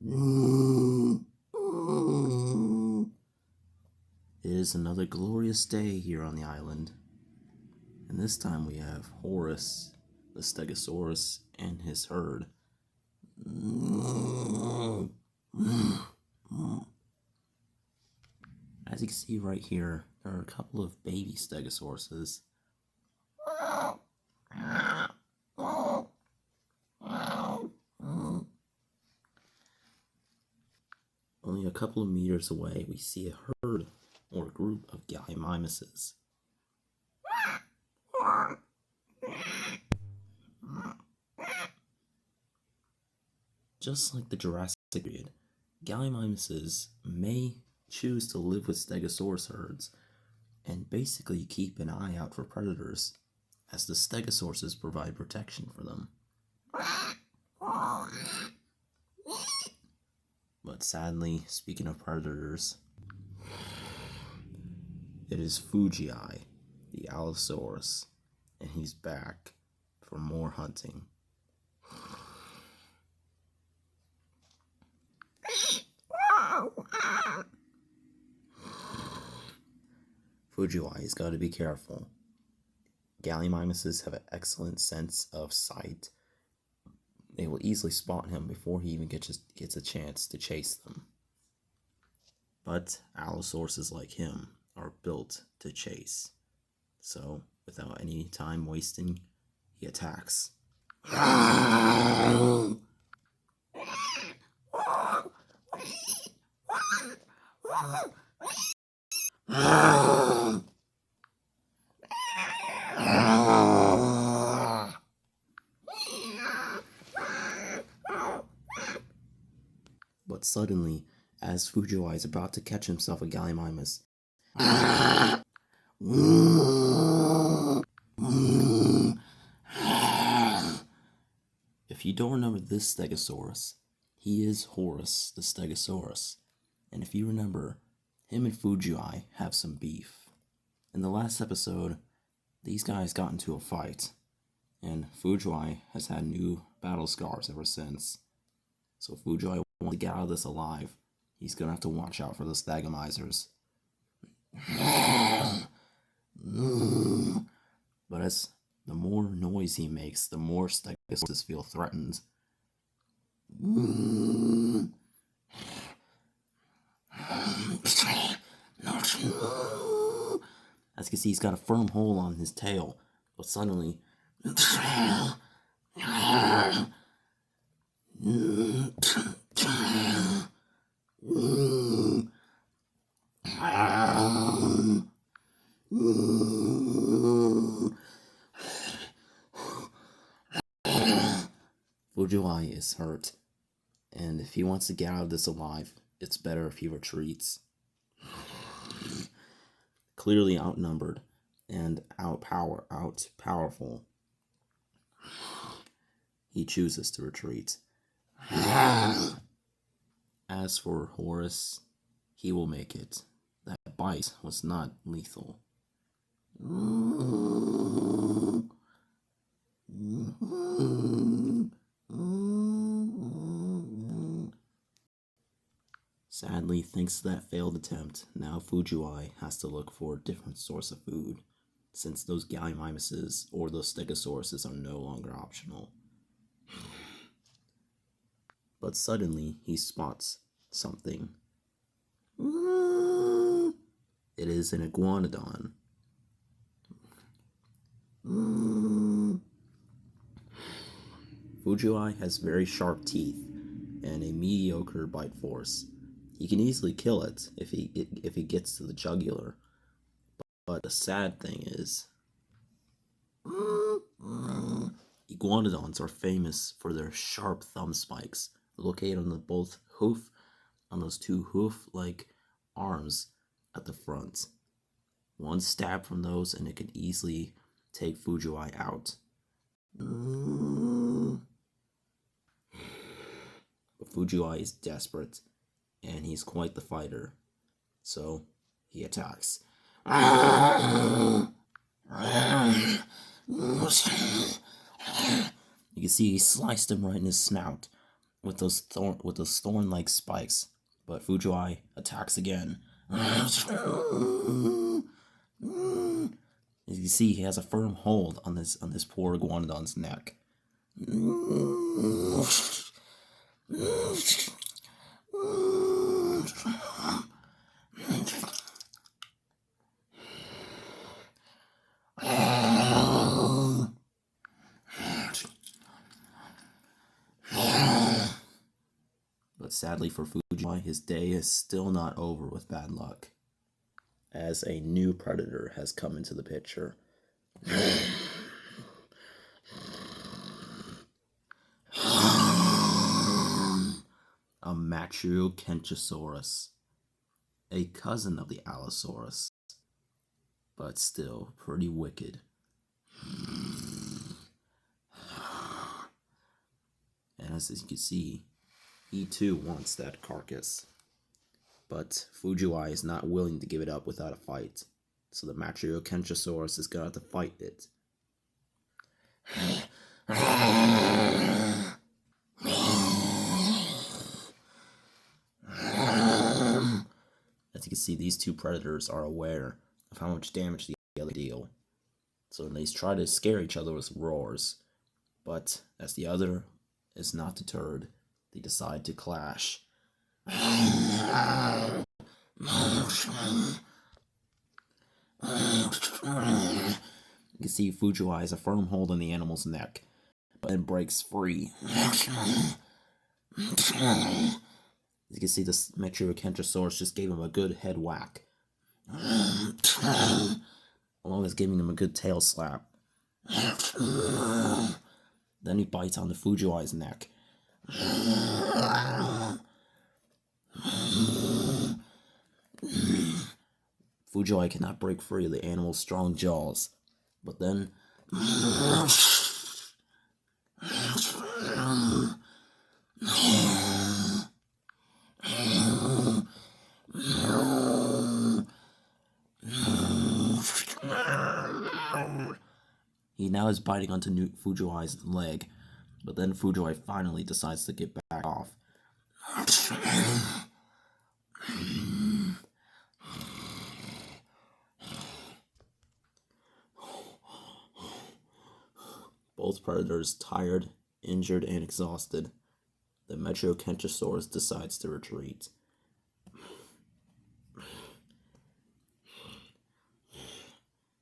It is another glorious day here on the island, and this time we have Horus, the Stegosaurus, and his herd. As you can see right here, there are a couple of baby Stegosauruses. Only a couple of meters away, we see a herd or group of Gallimimuses. Just like the Jurassic period, Gallimimuses may choose to live with Stegosaurus herds and basically keep an eye out for predators, as the Stegosauruses provide protection for them. But sadly, speaking of predators, it is Fuji, the Allosaurus, and he's back for more hunting. Fuji's got to be careful. Gallimimuses have an excellent sense of sight. They will easily spot him before he even gets a chance to chase them. But Allosauruses like him are built to chase. So, without any time wasting, he attacks. But suddenly, as Fujiwai is about to catch himself a Gallimimus, if you don't remember this Stegosaurus, he is Horus, the Stegosaurus. And if you remember, him and Fujiwai have some beef. In the last episode, these guys got into a fight, and Fujiwai has had new battle scars ever since. So if Fujiwai wants to get out of this alive, he's gonna have to watch out for the Stegomizers. But as the more noise he makes, the more Stegosauruses feel threatened. As you can see, he's got a firm hold on his tail, but suddenly... Fujiwai is hurt, and if he wants to get out of this alive, it's better if he retreats. Clearly outnumbered and powerful, he chooses to retreat. As for Horus, he will make it. That bite was not lethal. Sadly, thanks to that failed attempt, now Fujiwai has to look for a different source of food, since those Gallimimuses or those Stegosauruses are no longer optional. But suddenly, he spots something. It is an iguanodon. Fujiwai has very sharp teeth and a mediocre bite force. He can easily kill it if he gets to the jugular. But the sad thing is, iguanodons are famous for their sharp thumb spikes located on on those two hoof-like arms at the front. One stab from those and it could easily take Fujiwai out. But Fujiwai is desperate, and he's quite the fighter, so he attacks. You can see he sliced him right in his snout, with those thorn-like spikes. But Fujiwai attacks again. As you see, he has a firm hold on this poor iguanodon's neck. But sadly for Fujiwai, his day is still not over with bad luck, as a new predator has come into the picture. A Matrilokenchosaurus, a cousin of the Allosaurus, but still pretty wicked. And as you can see, he too wants that carcass. But Fujiwai is not willing to give it up without a fight. So the Matrilokenchosaurus is going to have to fight it. As you can see, these two predators are aware of how much damage the other deal. So they try to scare each other with roars. But as the other is not deterred, they decide to clash. You can see Fujiwai has a firm hold on the animal's neck, but then breaks free. As you can see, the Matrilokenchosaurus just gave him a good head whack, along with giving him a good tail slap. Then he bites onto Fujiwai's neck. Fujiwai cannot break free of the animal's strong jaws, but then he now is biting onto Fujiwai's leg, but then Fujiwai finally decides to get back off. Both predators tired, injured, and exhausted, the Matrilokenchosaurus decides to retreat.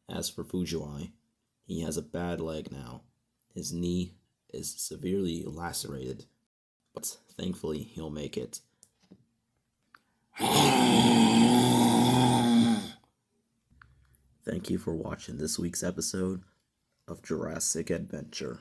As for Fujiwai, he has a bad leg now. His knee is severely lacerated, but thankfully he'll make it. Thank you for watching this week's episode of Jurassic Adventure.